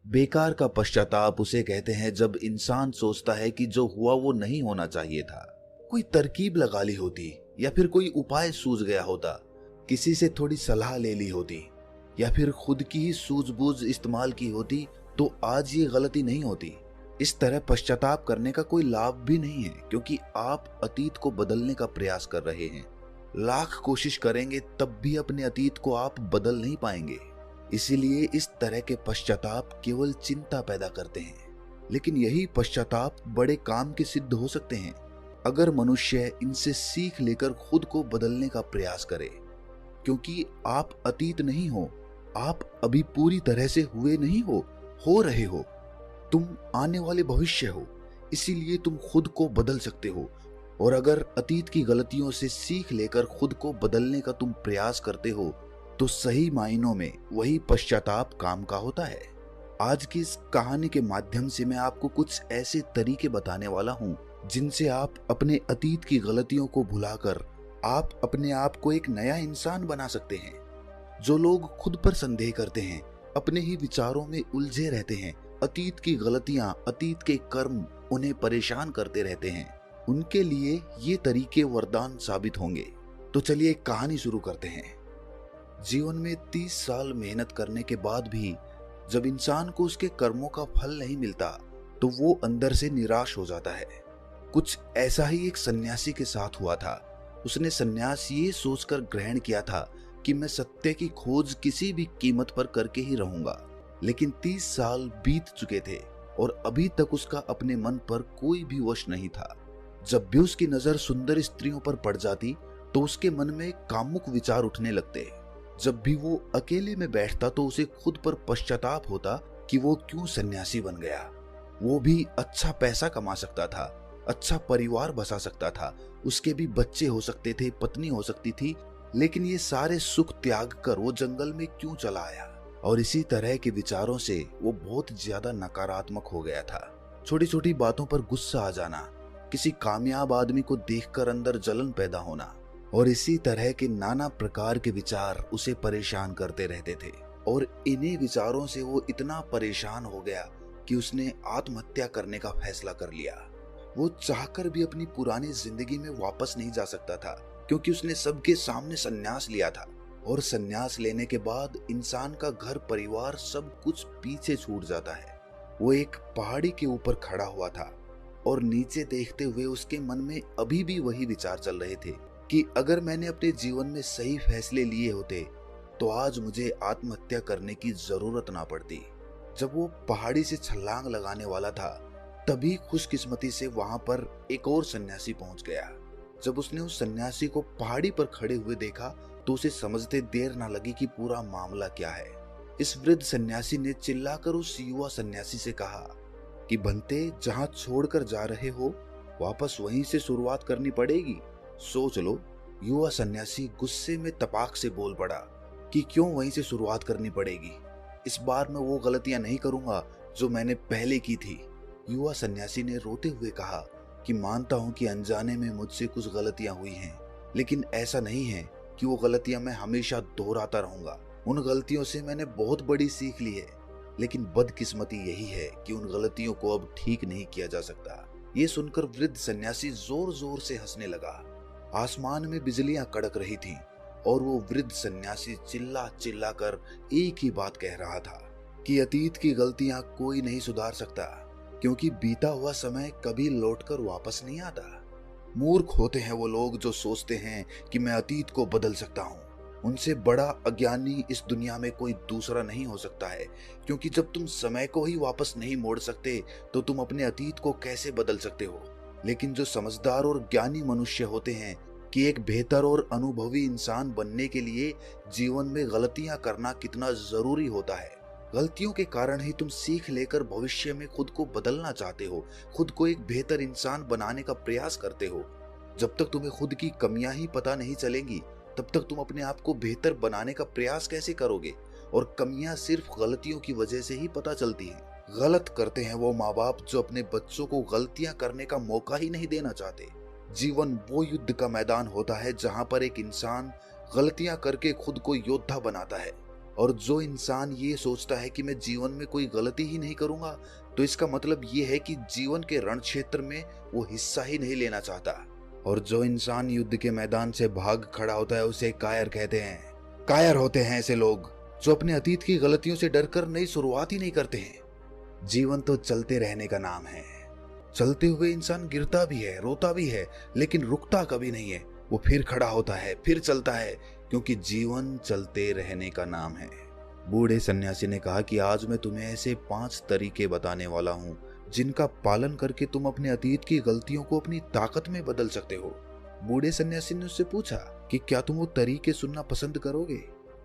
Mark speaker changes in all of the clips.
Speaker 1: बेकार का पश्चाताप उसे कहते हैं जब इंसान सोचता है कि जो हुआ वो नहीं होना चाहिए था। कोई तरकीब लगा ली होती, या फिर कोई उपाय सूझ गया होता, किसी से थोड़ी सलाह ले ली होती, या फिर खुद की ही सूझबूझ इस्तेमाल की होती, तो आज ये गलती नहीं होती। इस तरह पश्चाताप करने का कोई लाभ भी नहीं है, क्योंकि आप अतीत को बदलने का प्रयास कर रहे हैं। लाख कोशिश करेंगे तब भी अपने अतीत को आप बदल नहीं पाएंगे। इसीलिए इस तरह के पश्चाताप केवल चिंता पैदा करते हैं, लेकिन यही पश्चाताप बड़े काम के सिद्ध हो सकते हैं अगर मनुष्य इनसे सीख लेकर खुद को बदलने का प्रयास करे। क्योंकि आप अतीत नहीं हो, आप अभी पूरी तरह से हुए नहीं हो रहे हो। तुम आने वाले भविष्य हो, इसीलिए तुम खुद को बदल सकते हो। और अगर अतीत की गलतियों से सीख लेकर खुद को बदलने का तुम प्रयास करते हो, तो सही मायनों में वही पश्चाताप काम का होता है। आज की इस कहानी के माध्यम से मैं आपको कुछ ऐसे तरीके बताने वाला हूँ जिनसे आप अपने अतीत की गलतियों को भुलाकर आप अपने आप को एक नया इंसान बना सकते हैं। जो लोग खुद पर संदेह करते हैं, अपने ही विचारों में उलझे रहते हैं, अतीत की गलतियां, अतीत के कर्म उन्हें परेशान करते रहते हैं, उनके लिए ये तरीके वरदान साबित होंगे। तो चलिए एक कहानी शुरू करते हैं। जीवन में 30 साल मेहनत करने के बाद भी जब इंसान को उसके कर्मों का फल नहीं मिलता, तो वो अंदर से निराश हो जाता है। कुछ ऐसा ही एक सन्यासी के साथ हुआ था। उसने सन्यास ये सोचकर ग्रहण किया था कि मैं सत्य की खोज किसी भी कीमत पर करके ही रहूंगा। लेकिन 30 साल बीत चुके थे और अभी तक उसका अपने मन पर कोई भी वश नहीं था। जब भी उसकी नजर सुंदर स्त्रियों पर पड़ जाती, तो उसके मन में कामुक विचार उठने लगते। जब भी वो अकेले में बैठता, तो उसे खुद पर पश्चाताप होता कि वो क्यों सन्यासी बन गया। वो भी अच्छा पैसा कमा सकता था, अच्छा परिवार बसा सकता था, उसके भी बच्चे हो सकते थे, पत्नी हो सकती थी, लेकिन ये सारे सुख त्याग कर वो जंगल में क्यों चला आया। और इसी तरह के विचारों से वो बहुत ज्यादा नकारात्मक हो गया था। छोटी छोटी बातों पर गुस्सा आ जाना, किसी कामयाब आदमी को देखकर अंदर जलन पैदा होना, और इसी तरह के नाना प्रकार के विचार उसे परेशान करते रहते थे। और इन्हीं विचारों से वो इतना परेशान हो गया कि उसने आत्महत्या करने का फैसला कर लिया। वो चाहकर भी अपनी पुरानी जिंदगी में वापस नहीं जा सकता था, क्योंकि उसने सबके सामने संन्यास लिया था। और संन्यास लेने के बाद इंसान का घर परिवार सब कुछ पीछे छूट जाता है। वो एक पहाड़ी के ऊपर खड़ा हुआ था और नीचे देखते हुए उसके मन में अभी भी वही विचार चल रहे थे कि अगर मैंने अपने जीवन में सही फैसले लिए होते, तो आज मुझे आत्महत्या करने की जरूरत ना पड़ती। जब वो पहाड़ी से छलांग लगाने वाला था, तभी खुशकिस्मती से वहां पर एक और सन्यासी पहुंच गया। जब उसने उस सन्यासी को पहाड़ी पर खड़े हुए देखा, तो उसे समझते देर ना लगी कि पूरा मामला क्या है। इस वृद्ध सन्यासी ने चिल्लाकर उस युवा सन्यासी से कहा कि बनते, जहां छोड़कर जा रहे हो, वापस वहीं से शुरुआत करनी पड़ेगी। सोच लो। युवा सन्यासी गुस्से में तपाक से बोल पड़ा कि क्यों वहीं से शुरुआत करनी पड़ेगी। इस बार मैं वो गलतियां नहीं करूंगा जो मैंने पहले की थी। युवा सन्यासी ने रोते हुए कहा कि मानता हूं कि अनजाने में मुझसे कुछ गलतियां हुई हैं, लेकिन ऐसा नहीं है कि वो गलतियां मैं हमेशा दोहराता रहूंगा। उन गलतियों से मैंने बहुत बड़ी सीख ली है, लेकिन बदकिस्मती यही है कि उन गलतियों को अब ठीक नहीं किया जा सकता। ये सुनकर वृद्ध सन्यासी जोर जोर से हंसने लगा। आसमान में बिजलियां कड़क रही थीं और वो वृद्ध सन्यासी चिल्ला चिल्ला कर एक ही बात कह रहा था कि अतीत की गलतियां कोई नहीं सुधार सकता, क्योंकि बीता हुआ समय कभी लौटकर वापस नहीं आता। मूर्ख होते हैं वो लोग जो सोचते हैं कि मैं अतीत को बदल सकता हूँ। उनसे बड़ा अज्ञानी इस दुनिया में कोई दूसरा नहीं हो सकता है, क्योंकि जब तुम समय को ही वापस नहीं मोड़ सकते, तो तुम अपने अतीत को कैसे बदल सकते हो। लेकिन जो समझदार और ज्ञानी मनुष्य होते हैं कि एक बेहतर और अनुभवी इंसान बनने के लिए जीवन में गलतियां करना कितना जरूरी होता है। गलतियों के कारण ही तुम सीख लेकर भविष्य में खुद को बदलना चाहते हो, खुद को एक बेहतर इंसान बनाने का प्रयास करते हो। जब तक तुम्हें खुद की कमियां ही पता नहीं चलेंगी, तब तक तुम अपने आप को बेहतर बनाने का प्रयास कैसे करोगे। और कमियां सिर्फ गलतियों की वजह से ही पता चलती हैं। गलत करते हैं वो माँ बाप जो अपने बच्चों को गलतियां करने का मौका ही नहीं देना चाहते। जीवन वो युद्ध का मैदान होता है जहां पर एक इंसान गलतियां करके खुद को योद्धा बनाता है। और जो इंसान ये सोचता है कि मैं जीवन में कोई गलती ही नहीं करूंगा, तो इसका मतलब ये है कि जीवन के रण क्षेत्र में वो हिस्सा ही नहीं लेना चाहता। और जो इंसान युद्ध के मैदान से भाग खड़ा होता है उसे कायर कहते हैं। कायर होते हैं ऐसे लोग जो अपने अतीत की गलतियों से डरकर नई शुरुआत ही नहीं करते हैं। जीवन तो चलते रहने का नाम है। चलते हुए इंसान गिरता भी है, रोता भी है, लेकिन रुकता कभी नहीं है। वो फिर खड़ा होता है, फिर चलता है, क्योंकि जीवन चलते रहने का नाम है। बूढ़े सन्यासी ने कहा कि आज मैं तुम्हें ऐसे 5 तरीके बताने वाला हूँ जिनका पालन करके तुम अपने अतीत की गलतियों को अपनी ताकत में बदल सकते हो। बूढ़े सन्यासी ने उससे पूछा कि क्या तुम वो तरीके सुनना पसंद करोगे?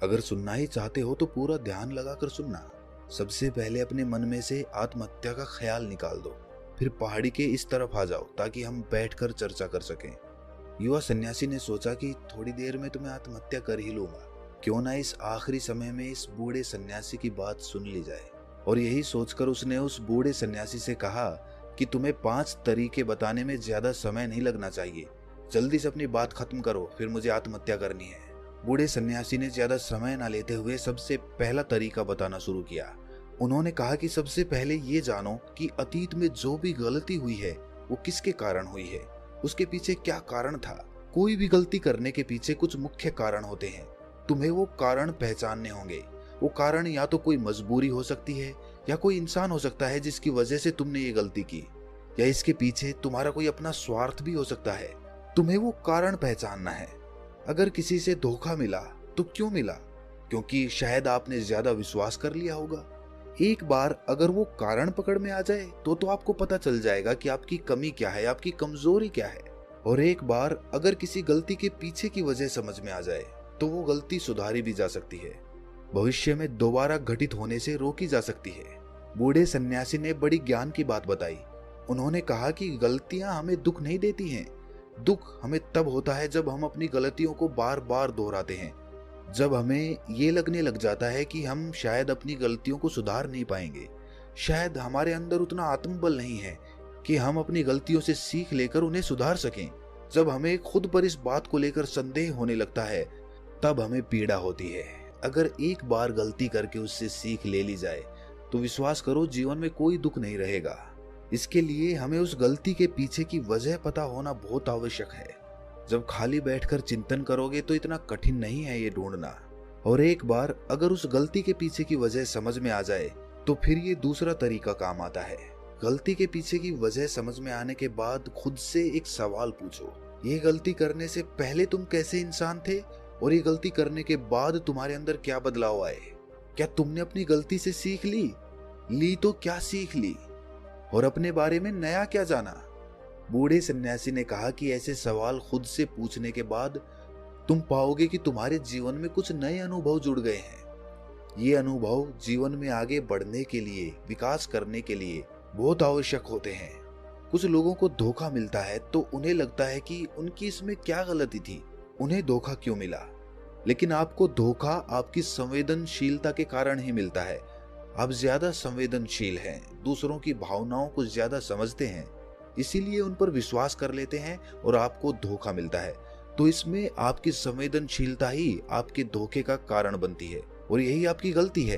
Speaker 1: अगर सुनना ही चाहते हो तो पूरा ध्यान लगाकर सुनना। सबसे पहले अपने मन में से आत्महत्या का ख्याल निकाल दो, फिर पहाड़ी के इस तरफ आ जाओ ताकि हम बैठकर चर्चा कर सकें। युवा सन्यासी ने सोचा कि थोड़ी देर में तो मैं आत्महत्या कर ही लूंगा, क्यों ना इस आखिरी समय में इस बूढ़े सन्यासी की बात सुन ली जाए। और यही सोचकर उसने उस बूढ़े सन्यासी से कहा कि तुम्हें 5 तरीके बताने में ज्यादा समय नहीं लगना चाहिए, जल्दी से अपनी बात खत्म करो, फिर मुझे आत्महत्या करनी है। बूढ़े सन्यासी ने ज्यादा समय न लेते हुए सबसे पहला तरीका बताना शुरू किया। उन्होंने कहा कि सबसे पहले ये जानो कि अतीत में जो भी गलती हुई है वो किसके कारण हुई है, उसके पीछे क्या कारण था। कोई भी गलती करने के पीछे कुछ मुख्य कारण होते हैं, तुम्हें वो कारण पहचानने होंगे। वो कारण या तो कोई मजबूरी हो सकती है, या कोई इंसान हो सकता है जिसकी वजह से तुमने ये गलती की, या इसके पीछे तुम्हारा कोई अपना स्वार्थ भी हो सकता है। तुम्हें वो कारण पहचानना है। अगर किसी से धोखा मिला तो क्यों मिला? क्योंकि शायद आपने ज्यादा विश्वास कर लिया होगा। एक बार अगर वो कारण पकड़ में आ जाए तो आपको पता चल जाएगा कि आपकी कमी क्या है, आपकी कमजोरी क्या है। और एक बार अगर किसी गलती के पीछे की वजह समझ में आ जाए तो वो गलती सुधारी भी जा सकती है, भविष्य में दोबारा घटित होने से रोकी जा सकती है। बूढ़े सन्यासी ने बड़ी ज्ञान की बात बताई। उन्होंने कहा कि गलतियां हमें दुख नहीं देती हैं, दुख हमें तब होता है जब हम अपनी गलतियों को बार बार दोहराते हैं, जब हमें ये लगने लग जाता है कि हम शायद अपनी गलतियों को सुधार नहीं पाएंगे, शायद हमारे अंदर उतना आत्मबल नहीं है कि हम अपनी गलतियों से सीख लेकर उन्हें सुधार सकें। जब हमें खुद पर इस बात को लेकर संदेह होने लगता है तब हमें पीड़ा होती है। अगर एक बार गलती करके उससे सीख ले ली जाए तो विश्वास करो जीवन में कोई दुख नहीं रहेगा। इसके लिए हमें उस गलती के पीछे की वजह पता होना बहुत आवश्यक है। जब खाली बैठकर चिंतन करोगे तो इतना कठिन नहीं है ये ढूंढना। और एक बार अगर उस गलती के पीछे की वजह समझ में आ जाए तो फिर ये दूसरा तरीका काम आता है। गलती के पीछे की वजह समझ में आने के बाद खुद से एक सवाल पूछो, ये गलती करने से पहले तुम कैसे इंसान थे और ये गलती करने के बाद तुम्हारे अंदर क्या बदलाव आए? क्या तुमने अपनी गलती से सीख ली तो क्या सीख ली और अपने बारे में नया क्या जाना? बूढ़े सन्यासी ने कहा कि ऐसे सवाल खुद से पूछने के बाद तुम पाओगे कि तुम्हारे जीवन में कुछ नए अनुभव जुड़ गए हैं। ये अनुभव जीवन में आगे बढ़ने के लिए, विकास करने के लिए बहुत आवश्यक होते हैं। कुछ लोगों को धोखा मिलता है तो उन्हें लगता है कि उनकी इसमें क्या गलती थी, उन्हें धोखा क्यों मिला। लेकिन आपको धोखा आपकी संवेदनशीलता के कारण ही मिलता है। आप ज्यादा संवेदनशील हैं, दूसरों की भावनाओं को ज्यादा समझते हैं, इसीलिए उन पर विश्वास कर लेते हैं और आपको धोखा मिलता है। तो इसमें आपकी संवेदनशीलता ही आपके धोखे का कारण बनती है और यही आपकी गलती है।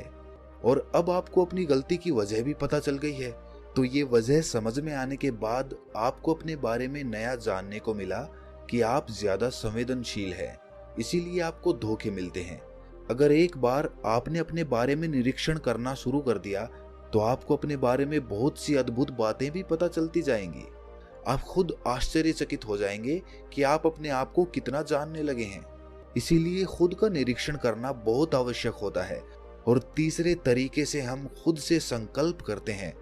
Speaker 1: और अब आपको अपनी गलती की वजह भी पता चल गई है, तो ये वजह समझ में आने के बाद आपको अपने बारे में नया जानने को मिला कि आप ज्यादा संवेदनशील हैं, इसीलिए आपको धोखे मिलते हैं। अगर एक बार आपने अपने बारे में निरीक्षण करना शुरू कर दिया तो आपको अपने बारे में बहुत सी अद्भुत बातें भी पता चलती जाएंगी। आप खुद आश्चर्यचकित हो जाएंगे कि आप अपने आप को कितना जानने लगे हैं। इसीलिए खुद का निरीक्षण करना बहुत आवश्यक होता है। और तीसरे तरीके से हम खुद से संकल्प करते हैं,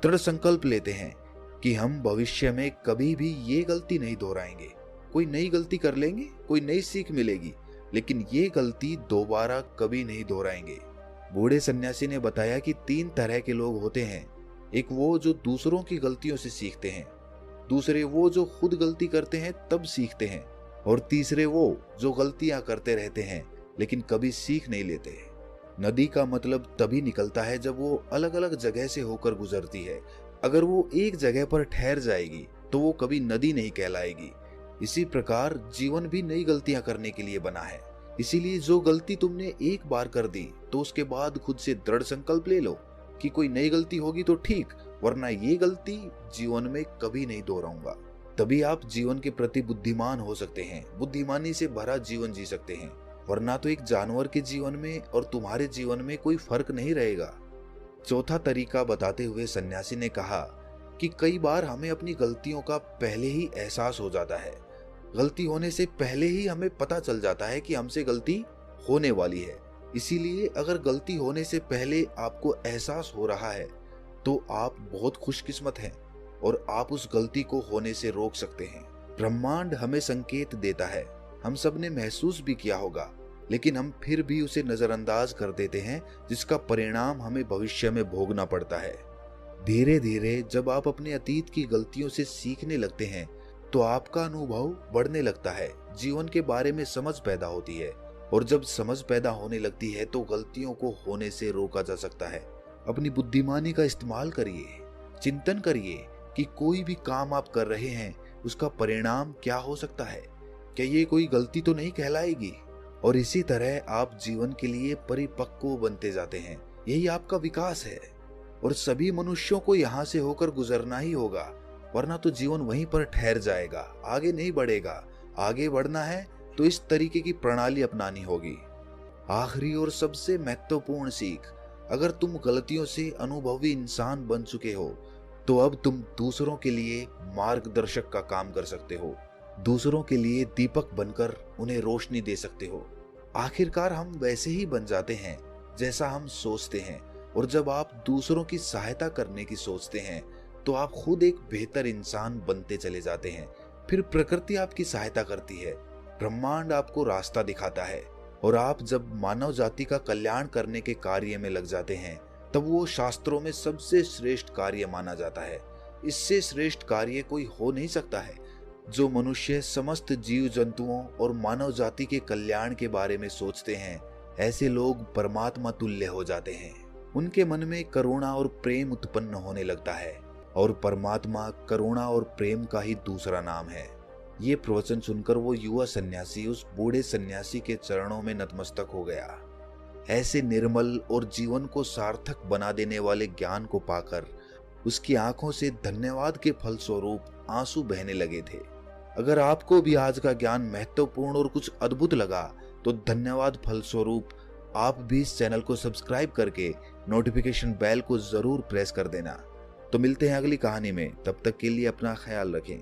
Speaker 1: दृढ़ संकल्प लेते हैं कि हम भविष्य में कभी भी ये गलती नहीं दोहराएंगे। कोई नई गलती कर लेंगे, कोई नई सीख मिलेगी, लेकिन ये गलती दोबारा कभी नहीं दोहराएंगे। बूढ़े सन्यासी ने बताया कि 3 तरह के लोग होते हैं। एक वो जो दूसरों की गलतियों से सीखते हैं, दूसरे वो जो खुद गलती करते हैं तब सीखते हैं, और तीसरे वो जो गलतियां करते रहते हैं लेकिन कभी सीख नहीं लेते। नदी का मतलब तभी निकलता है जब वो अलग अलग जगह से होकर गुजरती है। अगर वो एक जगह पर ठहर जाएगी तो वो कभी नदी नहीं कहलाएगी। इसी प्रकार जीवन भी नई गलतियां करने के लिए बना है, इसीलिए जो गलती तुमने एक बार कर दी तो उसके बाद खुद से दृढ़ संकल्प ले लो कि कोई नई गलती होगी तो ठीक, वरना ये गलती जीवन में कभी नहीं दोहराऊंगा। तभी आप जीवन के प्रति बुद्धिमान हो सकते हैं, बुद्धिमानी से भरा जीवन जी सकते हैं, वरना तो एक जानवर के जीवन में और तुम्हारे जीवन में कोई फर्क नहीं रहेगा। चौथा तरीका बताते हुए सन्यासी ने कहा कि कई बार हमें अपनी गलतियों का पहले ही एहसास हो जाता है। गलती होने से पहले ही हमें पता चल जाता है कि हमसे गलती होने वाली है। इसीलिए अगर गलती होने से पहले आपको एहसास हो रहा है तो आप बहुत खुशकिस्मत हैं और आप उस गलती को होने से रोक सकते हैं। ब्रह्मांड हमें संकेत देता है, हम सब ने महसूस भी किया होगा, लेकिन हम फिर भी उसे नजरअंदाज कर देते हैं, जिसका परिणाम हमें भविष्य में भोगना पड़ता है। धीरे धीरे जब आप अपने अतीत की गलतियों से सीखने लगते हैं तो आपका अनुभव बढ़ने लगता है, जीवन के बारे में समझ पैदा होती है, और जब समझ पैदा होने लगती है तो गलतियों को होने से रोका जा सकता है। अपनी बुद्धिमानी का इस्तेमाल करिए, चिंतन करिए कि कोई भी काम आप कर रहे हैं उसका परिणाम क्या हो सकता है, क्या ये कोई गलती तो नहीं कहलाएगी। और इसी तरह आप जीवन के लिए परिपक्व बनते जाते हैं। यही आपका विकास है और सभी मनुष्यों को यहाँ से होकर गुजरना ही होगा, वरना तो जीवन वहीं पर ठहर जाएगा, आगे नहीं बढ़ेगा। आगे बढ़ना है तो इस तरीके की प्रणाली अपनानी होगी। आखिरी और सबसे महत्वपूर्ण सीख, अगर तुम गलतियों से अनुभवी इंसान बन चुके हो तो अब तुम दूसरों के लिए मार्गदर्शक का काम कर सकते हो, दूसरों के लिए दीपक बनकर उन्हें रोशनी दे सकते हो। आखिरकार हम वैसे ही बन जाते हैं जैसा हम सोचते हैं, और जब आप दूसरों की सहायता करने की सोचते हैं तो आप खुद एक बेहतर इंसान बनते चले जाते हैं। फिर प्रकृति आपकी सहायता करती है, ब्रह्मांड आपको रास्ता दिखाता है, और आप जब मानव जाति का कल्याण करने के कार्य में लग जाते हैं तब वो शास्त्रों में सबसे श्रेष्ठ कार्य माना जाता है। इससे श्रेष्ठ कार्य कोई हो नहीं सकता है। जो मनुष्य समस्त जीव जंतुओं और मानव जाति के कल्याण के बारे में सोचते हैं, ऐसे लोग परमात्मा तुल्य हो जाते हैं। उनके मन में करुणा और प्रेम उत्पन्न होने लगता है, और परमात्मा करुणा और प्रेम का ही दूसरा नाम है। ये प्रवचन सुनकर वो युवा सन्यासी उस बूढ़े सन्यासी के चरणों में नतमस्तक हो गया। ऐसे निर्मल और जीवन को सार्थक बना देने वाले ज्ञान को पाकर उसकी आंखों से धन्यवाद के फलस्वरूप आंसू बहने लगे थे। अगर आपको भी आज का ज्ञान महत्वपूर्ण और कुछ अद्भुत लगा तो धन्यवाद फलस्वरूप आप भी इस चैनल को सब्सक्राइब करके नोटिफिकेशन बेल को जरूर प्रेस कर देना। तो मिलते हैं अगली कहानी में, तब तक के लिए अपना ख्याल रखें।